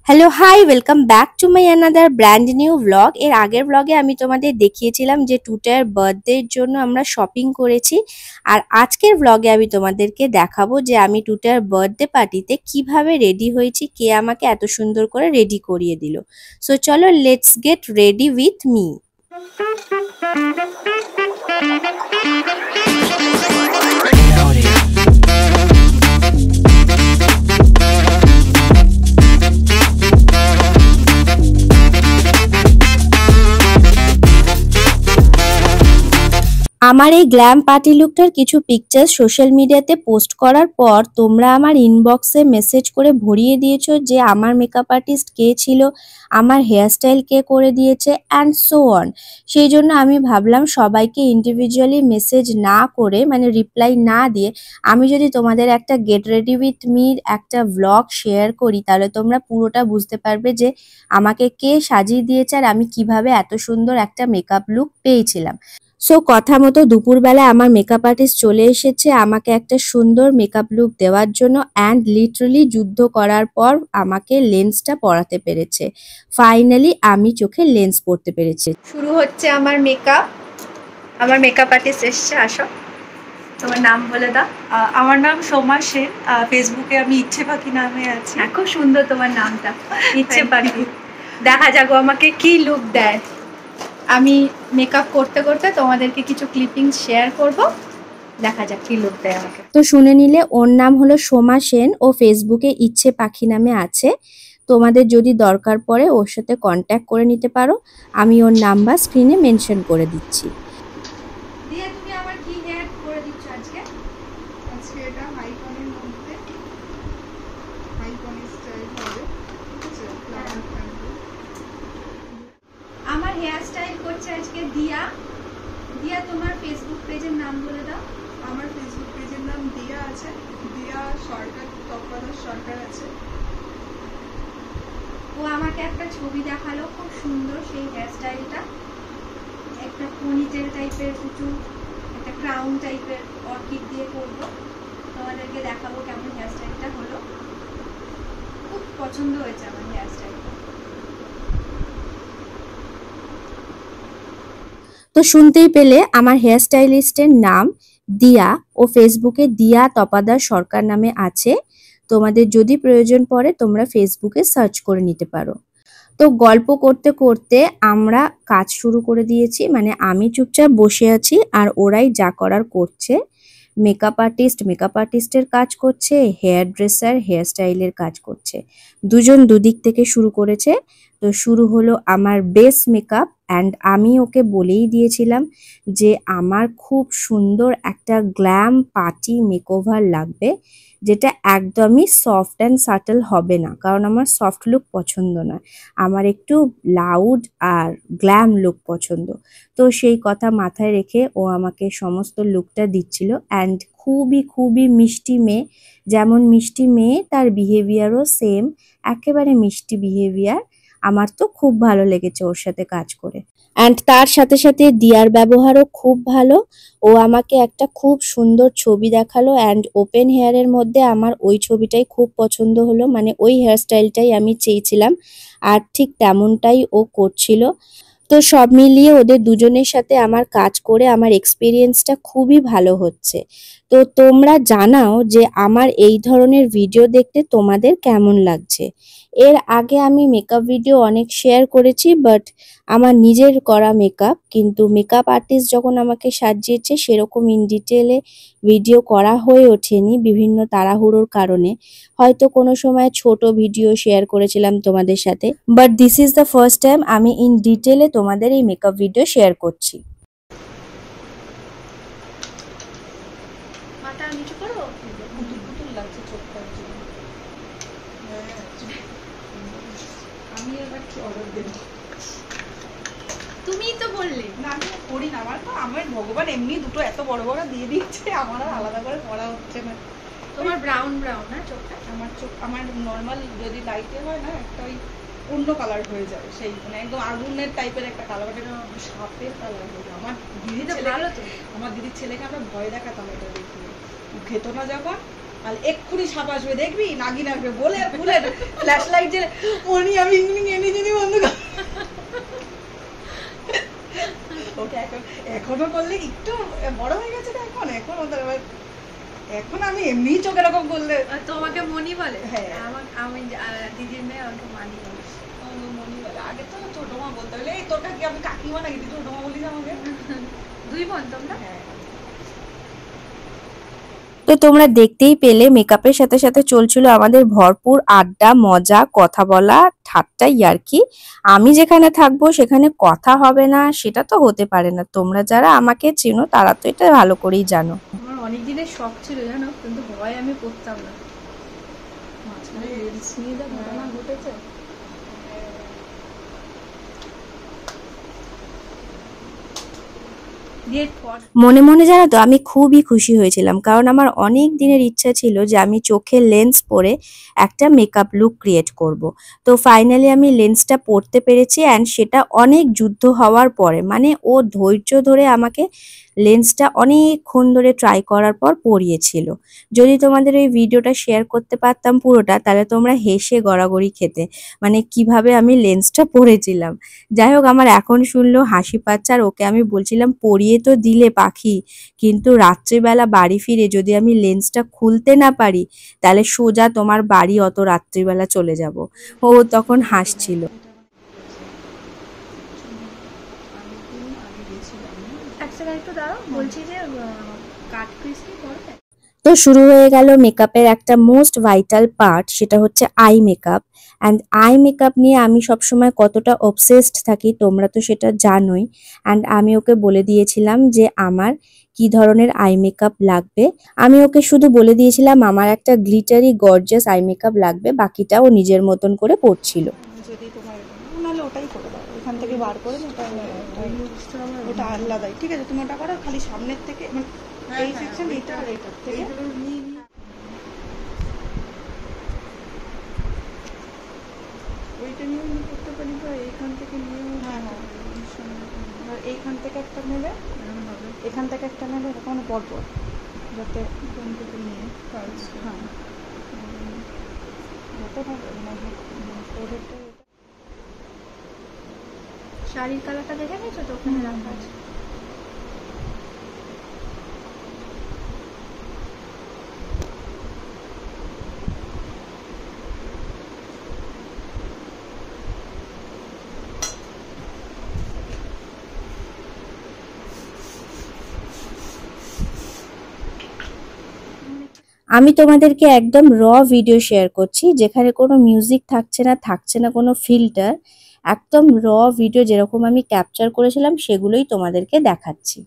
Hello hi welcome back to my another brand new vlog. এর আগের ভ্লগে আমি তোমাদের দেখিয়েছিলাম যে টুটার বার্থডের জন্য আমরা শপিং করেছি। আর আজকের ভ্লগে আমি তোমাদেরকে দেখাবো যে আমি টুটার বার্থডে পার্টিতে কিভাবে রেডি হয়েছি, কে আমাকে এত সুন্দর করে রেডি করিয়ে দিল। সো চলো let's get ready with me. আমার এই গ্ল্যাম পার্টি লুকটার কিছু পিকচার সোশ্যাল মিডিয়াতে পোস্ট করার পর তোমরা আমার ইনবক্সে মেসেজ করে ভরিয়ে দিয়েছো যে আমার মেকআপ আর্টিস্ট কে ছিল, আমার হেয়ারস্টাইল কে করে দিয়েছে অ্যান্ড সো অন। সেই জন্য আমি ভাবলাম সবাইকে ইন্ডিভিজুয়ালি মেসেজ না করে, মানে রিপ্লাই না দিয়ে, আমি যদি তোমাদের একটা গেট রেডি উইথ মির একটা ভ্লগ শেয়ার করি তাহলে তোমরা পুরোটা বুঝতে পারবে যে আমাকে কে সাজিয়ে দিয়েছে আর আমি কিভাবে এত সুন্দর একটা মেকআপ লুক পেয়েছিলাম। সো কথা মতো দুপুরবেলা আমার মেকআপ আর্টিস্ট চলে এসেছে আমাকে একটা সুন্দর মেকআপ লুক দেওয়ার জন্য, অ্যান্ড লিটারালি যুদ্ধ করার পর আমাকে লেন্সটা পরাতে পেরেছে। ফাইনালি আমি চোখে লেন্স পরতে পেরেছি। শুরু হচ্ছে আমার মেকআপ। আমার মেকআপ আর্টিস্ট এসছে, আসো তোমার নাম বলে দাও। আমার নাম সোমা সেন, ফেসবুকে আমি ইচ্ছে পাখি নামে আছি। খুব সুন্দর তোমার নামটা, ইচ্ছে পাখি। দেখা যাক আমাকে কি লুক দেয়। আমি মেকআপ করতে করতে তোমাদেরকে কিছু ক্লিপিংস শেয়ার করব, দেখা যাক কি লুক দেয় আমাকে। তো শুনে নিলে, ওর নাম হলো সোমা সেন, ও ফেসবুকে ইচ্ছে পাখি নামে আছে। তোমাদের যদি দরকার পড়ে ওর সাথে কন্ট্যাক্ট করে নিতে পারো, আমি ওর নাম্বার স্ক্রিনে মেনশন করে দিচ্ছি। দিয়া, তুমি আমার কি হেয়ার করে দিচ্ছ আজকে? আজকে এটা হাই কনের মধ্যে হাই কনের স্টাইল হবে, ঠিক আছে? আমার হেয়ার স্টাইল করছে আজকে দিয়া। দিয়া, তোমার ফেসবুক পেজের নাম বলে দাও। আমার ফেসবুক পেজের নাম দিয়া আছে, দিয়া সরকার, তপদার সরকার আছে। ও আমাকে একটা ছবি দেখালো, খুব সুন্দর সেই হেয়ার স্টাইলটা, একটা পনিটেল টাইপের কিছু, একটা ক্রাউন টাইপের অর্কিড দিয়ে করব। তোমাদেরকে দেখাবো কেমন হেয়ার স্টাইলটা হলো। খুব পছন্দ হয়েছে আমার হেয়ার স্টাইলটা। তো শুনতেই পেলে আমার হেয়ার স্টাইলিস্টের নাম দিয়া, ও ফেসবুকে দিয়া তপাদার সরকার নামে আছে। তোমাদের যদি প্রয়োজন পড়ে তোমরা ফেসবুকে সার্চ করে নিতে পারো। তো গল্প করতে করতে আমরা কাজ শুরু করে দিয়েছি, মানে আমি চুপচাপ বসে আছি আর ওরাই যা করার করছে। মেকআপ আর্টিস্টের কাজ করছে, হেয়ার ড্রেসার হেয়ার স্টাইলের কাজ করছে। দুজন দুদিক থেকে শুরু করেছে। তো শুরু হলো আমার বেস মেকআপ, অ্যান্ড আমি ওকে বলেই দিয়েছিলাম যে আমার খুব সুন্দর একটা গ্ল্যাম পার্টি মেকওভার লাগবে, যেটা একদমই সফট অ্যান্ড সাটল হবে না, কারণ আমার সফট লুক পছন্দ না, আমার একটু লাউড আর গ্ল্যাম লুক পছন্দ। তো সেই কথা মাথায় রেখে ও আমাকে সমস্ত লুকটা দিচ্ছিল, অ্যান্ড খুবই খুবই মিষ্টি মেয়ে। যেমন মিষ্টি মেয়ে তার বিহেভিয়ারও সেম, একেবারে মিষ্টি বিহেভিয়ার। আমার তো খুব ভালো লেগেছে ওর সাথে কাজ করে, অ্যান্ড তার সাথে সাথে দিয়ার ব্যবহারও খুব ভালো। ও আমাকে একটা খুব সুন্দর ছবি দেখালো, অ্যান্ড ওপেন হেয়ারের মধ্যে আমার ওই ছবিটাই খুব পছন্দ হলো, মানে ওই হেয়ারস্টাইলটাই আমি চেয়েছিলাম, আর ঠিক তেমনটাই ও করছিল। তো সব মিলিয়ে ওদের দুজনের সাথে আমার কাজ করে আমার এক্সপিরিয়েন্সটা খুবই ভালো হচ্ছে। তো তোমরা জানাও যে আমার এই ধরনের ভিডিও দেখতে তোমাদের কেমন লাগছে। এর আগে আমি মেকআপ ভিডিও অনেক শেয়ার করেছি, বাট আমার নিজের করা মেকআপ, কিন্তু মেকআপ আর্টিস্ট যখন আমাকে সাজিয়েছে সেরকম ইন ডিটেলে ভিডিও করা হয়ে ওঠেনি বিভিন্ন তাড়াহুড়োর কারণে। হয়তো কোনো সময় ছোট ভিডিও শেয়ার করেছিলাম তোমাদের সাথে, but this is the first time আমি ইন ডিটেলে তোমাদের এই মেকআপ ভিডিও শেয়ার করছি। মাথা নিচু করো, পুতুল লাগছে চোখটা। আমি এবার কি অর্ডার দেব? তুমিই তো বললে। না, আমি করি না, আমার ভগবান এমনি দুটো এত বড় বড় দিয়ে দিচ্ছে, আমার আর আলাদা করে পড়া হচ্ছে না। তোমার ব্রাউন ব্রাউন না চোখটা? আমার চোখ, আমার নর্মাল যদি লাইটে হয় না, একটা ওই অন্য কালার হয়ে যায়, সেই মানে একদম আগুনের টাইপের একটা কালার, এটা সাপের কালার হয়ে যায়। আমার দিদির ছেলে, ভালো তো। আমার দিদির ছেলেকে আমরা ভয় দেখাতাম এটা দেখিয়ে, খেতো না যখন, আর এক্ষুনি সাপ আসবে দেখবি, নাগিন আসবে বলে ফুলে ফ্ল্যাশ লাইট জ্বলে মনি আমি ইংলিং এনে যদি বন্ধ কর। ওকে এখনো করলে একটু বড় হয়ে গেছে না এখন, এখন ওদের এখন আমি এমনি চোখে এরকম করলে তোমাকে মনি বলে? হ্যাঁ আমি দিদির মেয়ে আমাকে মানি বলে। মনি বলে, আগে তো ছোট মা বলতে হলে এই তোরটা কি আমি কাকিমা নাকি তুই ছোট মা বলিস আমাকে? দুই বোন তোমরা? হ্যাঁ। তো তোমরা দেখতেই পেলে মেকআপের সাথে সাথে চলছিল আমাদের ভরপুর আড্ডা, মজা, কথা বলা, ঠাট্টা, ইয়ার্কি। আমি যেখানে থাকবো সেখানে কথা হবে না সেটা তো হতে পারে না। তোমরা যারা আমাকে চেনো তারা তো এটা ভালো করেই জানো। আমার অনেক দিনের শখ ছিল জানো, কিন্তু ভয় আমি করতাম না। মাঝখানে রিলস নিয়ে যা ঘটনা ঘটেছে। মনে মনে জানো তো আমি খুবই খুশি হয়েছিলাম, কারণ আমার অনেক দিনের ইচ্ছা ছিল যে আমি চোখে লেন্স পরে একটা মেকআপ লুক ক্রিয়েট করব। তো ফাইনালি আমি লেন্সটা পরতে পেরেছি, অ্যান্ড সেটা অনেক যুদ্ধ হওয়ার পরে, মানে ও ধৈর্য ধরে আমাকে লেন্সটা অনেকক্ষণ ধরে ট্রাই করার পর পরিয়েছিল। যদি তোমাদের ওই ভিডিওটা শেয়ার করতে পারতাম পুরোটা, তাহলে তোমরা হেসে গড়াগড়ি খেতে, মানে কিভাবে আমি লেন্সটা পরেছিলাম। যাই হোক, আমার এখন শুনলেও হাসি পাচ্ছে। আর ওকে আমি বলছিলাম পরিয়ে তো দিলে পাখি, কিন্তু রাত্রিবেলা বাড়ি ফিরে যদি আমি লেন্সটা খুলতে না পারি তাহলে সোজা তোমার বাড়ি অত রাত্রিবেলা চলে যাব। ও তখন হাসছিল। একটু দাঁড়াও, বলছি যে কাট ক্রিস কি করবে? তো শুরু হয়ে গেল মেকআপের একটা মোস্ট ভাইটাল পার্ট, সেটা হচ্ছে eye makeup. And eye makeup নিয়ে আমি সবসময় কতটা অবসেসড থাকি তোমরা তো সেটা জানোই। অ্যান্ড আমি ওকে বলে দিয়েছিলাম যে আমার কি ধরনের আই মেকআপ লাগবে। আমি ওকে শুধু বলে দিয়েছিলাম আমার একটা গ্লিটারি গর্জিয়াস আই মেকআপ লাগবে, বাকিটা ও নিজের মতন করে করছিল। যদি তোমার নাহলে ওটাই করে দাও, এখান থেকে বার করে ওটা আলাদাই। ঠিক আছে, তুমি ওটা করো, খালি সামনের থেকে মানে এই সেকশন এইটা আর এইটা থেকে ওইটা নিয়েও করতে পারি, বা এইখান থেকে নিয়েও। হ্যাঁ হ্যাঁ, আর এইখান থেকে একটা নেবে, এখান থেকে একটা নেবে, এরকম পরপর, যাতে কোন থেকে নিয়ে হ্যাঁ যাতে হবে ওদেরটা। শাড়ির কালারটা দেখে নিয়েছো তো? ওখানে রাখা আছে। আমি তোমাদেরকে একদম র ভিডিও শেয়ার করছি, যেখানে কোনো মিউজিক থাকছে না কোনো ফিল্টার, একদম র ভিডিও যেরকম আমি ক্যাপচার করেছিলাম সেগুলোই তোমাদেরকে দেখাচ্ছি।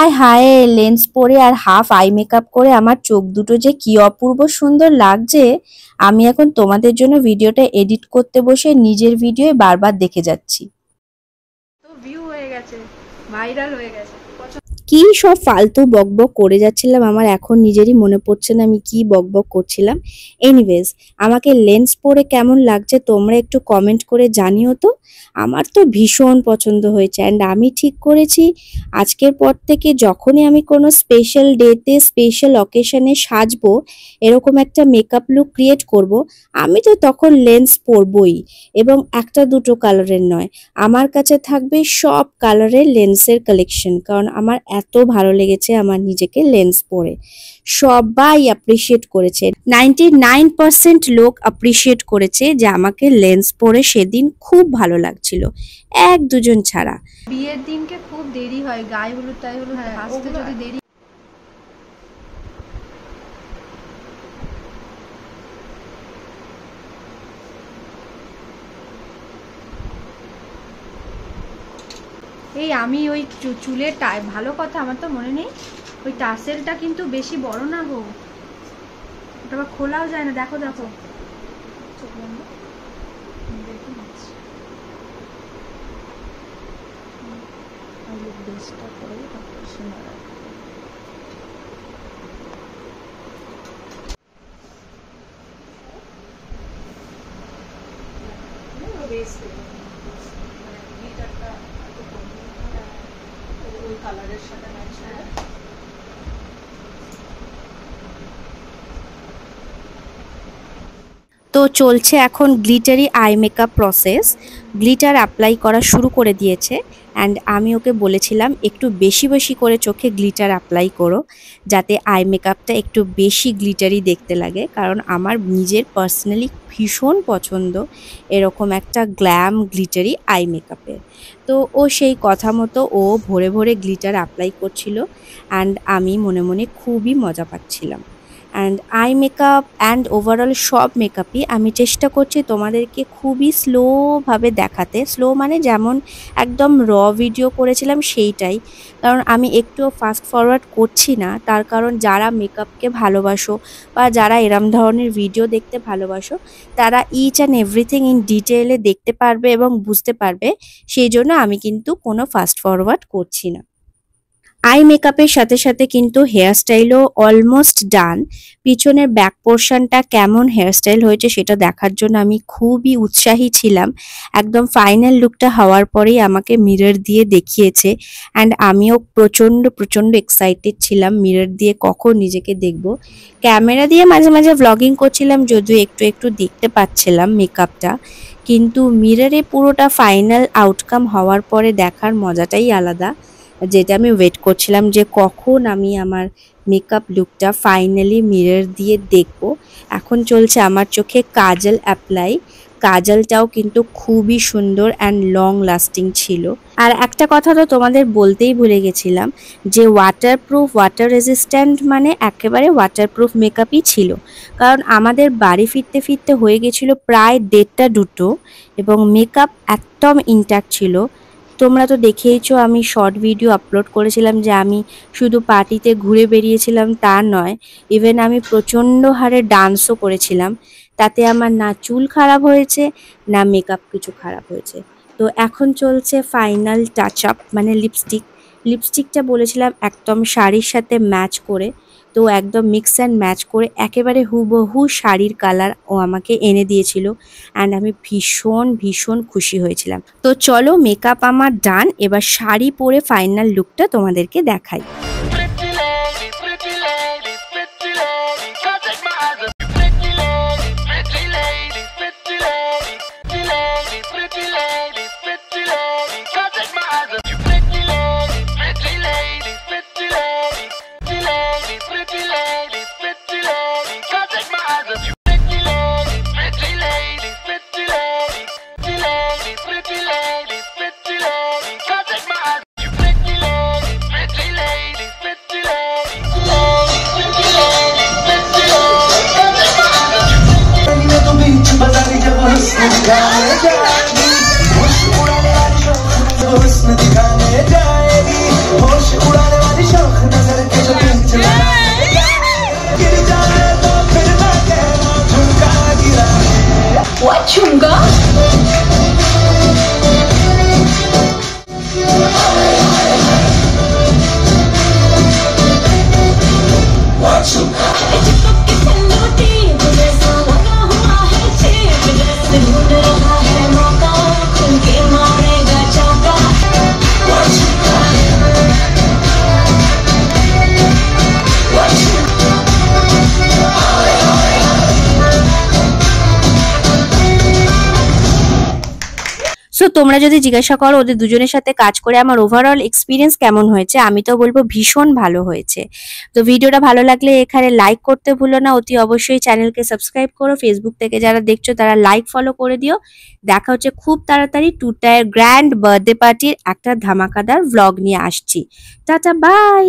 আর হায়, লেন্স পরে আর হাফ আই মেকআপ করে আমার চোখ দুটো যে কি অপূর্ব সুন্দর লাগছে। আমি এখন তোমাদের জন্য ভিডিওটা এডিট করতে বসে নিজের ভিডিও বারবার দেখে যাচ্ছি। তো ভিউ হয়ে গেছে, ভাইরাল হয়ে গেছে। কি সব ফালতু বকবক করে যাচ্ছিলাম, আমার এখন নিজেরই মনে পড়ছে না আমি কি বকবক করছিলাম। এনিওয়েজ, আমাকে লেন্স পরে কেমন লাগছে তোমরা একটু কমেন্ট করে জানিও তো। আমার তো ভীষণ পছন্দ হয়েছে, অ্যান্ড আমি ঠিক করেছি আজকের পর থেকে যখনই আমি কোনো স্পেশাল ডেতে স্পেশাল অকেশনে সাজবো, এরকম একটা মেকআপ লুক ক্রিয়েট করব, আমি তো তখন লেন্স পরবই, এবং একটা দুটো কালারের নয়, আমার কাছে থাকবে সব কালারের লেন্সের কালেকশন। কারণ আমার এত ভালো লেগেছে আমার নিজেকে লেন্স পরে। সবাই অ্যাপ্রিসিয়েট করেছে, 99% লোক অ্যাপ্রিসিয়েট করেছে যে আমাকে লেন্স পরে সেদিন খুব ভালো লাগছিল, এক দুজন ছাড়া। বিয়ের দিনকে খুব দেরি হয়, গায়ে হলুদ টাই হলুদ আসতে যদি দেরি। এই আমি ওই চুলের ভালো কথা, আমার তো মনে নেই, ওই টাসেলটা কিন্তু বেশি বড় না গো, ওটা আবার খোলাও যায় না। দেখো দেখো, তো চলছে এখন glittery eye makeup process. Glitter apply করা শুরু করে দিয়েছে অ্যান্ড আমি ওকে বলেছিলাম একটু বেশি বেশি করে চোখে গ্লিটার অ্যাপ্লাই করো, যাতে আই মেকআপটা একটু বেশি গ্লিটারি দেখতে লাগে, কারণ আমার নিজের পার্সোনালি ভীষণ পছন্দ এরকম একটা গ্ল্যাম গ্লিটারি আই মেকআপের। তো ও সেই কথা মতো ও ভরে ভরে গ্লিটার অ্যাপ্লাই করছিল অ্যান্ড আমি মনে মনে খুবই মজা পাচ্ছিলাম। And eye makeup and overall সব মেকআপই আমি চেষ্টা করছি তোমাদেরকে খুবই স্লোভাবে দেখাতে। স্লো মানে যেমন একদম র ভিডিও করেছিলাম সেইটাই, কারণ আমি একটুও ফাস্ট ফরওয়ার্ড করছি না। তার কারণ যারা মেকআপকে ভালোবাসো বা যারা এরম ধরনের ভিডিও দেখতে ভালোবাসো তারা ইচ অ্যান্ড এভরিথিং ইন ডিটেলে দেখতে পারবে এবং বুঝতে পারবে, সেই জন্য আমি কিন্তু কোনো ফাস্ট ফরওয়ার্ড করছি না। আই মেকআপের সাথে সাথে কিন্তু হেয়ারস্টাইলও অলমোস্ট ডান। পিছনের ব্যাক পোর্শনটা কেমন হেয়ারস্টাইল হয়েছে সেটা দেখার জন্য আমি খুবই উৎসাহী ছিলাম। একদম ফাইনাল লুকটা হওয়ার পরেই আমাকে মিরর দিয়ে দেখিয়েছে অ্যান্ড আমিও প্রচণ্ড এক্সাইটেড ছিলাম মিরর দিয়ে কখন নিজেকে দেখব। ক্যামেরা দিয়ে মাঝে মাঝে ভ্লগিং করছিলাম, যদিও একটু দেখতে পাচ্ছিলাম মেকআপটা, কিন্তু মিররে পুরোটা ফাইনাল আউটকাম হওয়ার পরে দেখার মজাটাই আলাদা, যেটা আমি ওয়েট করছিলাম যে কখন আমি আমার মেকআপ লুকটা ফাইনালি মিরর দিয়ে দেখব। এখন চলছে আমার চোখে কাজল অ্যাপ্লাই। কাজলটাও কিন্তু খুবই সুন্দর অ্যান্ড লং লাস্টিং ছিল। আর একটা কথা তো তোমাদের বলতেই ভুলে গেছিলাম যে ওয়াটারপ্রুফ ওয়াটার রেজিস্ট্যান্ট মানে একেবারে ওয়াটারপ্রুফ মেকআপই ছিল, কারণ আমাদের বাড়ি ফিরতে ফিরতে হয়ে গেছিলো প্রায় 1:30-2 এবং মেকআপ একদম ইনট্যাক্ট ছিল। তোমরা তো দেখেইছো আমি শর্ট ভিডিও আপলোড করেছিলাম যে আমি শুধু পার্টিতে ঘুরে বেরিয়েছিলাম তা নয়, ইভেন আমি প্রচণ্ড হারে ডান্সও করেছিলাম। তাতে আমার না চুল খারাপ হয়েছে না মেকআপ কিছু খারাপ হয়েছে। তো এখন চলছে ফাইনাল টাচ আপ মানে লিপস্টিকটা বলেছিলাম একদম শাড়ির সাথে ম্যাচ করে, তো একদম মিক্স অ্যান্ড ম্যাচ করে একেবারে হুবহু শাড়ির কালার ও আমাকে এনে দিয়েছিল অ্যান্ড আমি ভীষণ খুশি হয়েছিলাম। তো চলো মেকআপ আমার ডান, এবার শাড়ি পরে ফাইনাল লুকটা তোমাদেরকে দেখাই। সো তোমরা যদি জিজ্ঞাসা করো ওদের দুজনের সাথে কাজ করে আমার ওভারঅল এক্সপিরিয়েন্স কেমন হয়েছে, আমি তো বলবো ভীষণ ভালো হয়েছে। তো ভিডিওটা ভালো লাগলে এখানে লাইক করতে ভুলো না, অতি অবশ্যই চ্যানেলকে সাবস্ক্রাইব করো। ফেসবুক থেকে যারা দেখছো তারা লাইক ফলো করে দিও। দেখা হচ্ছে খুব তাড়াতাড়ি টুটায়ের গ্র্যান্ড বার্থডে পার্টির একটা ধামাকাদার ভ্লগ নিয়ে আসছি। Tata bye.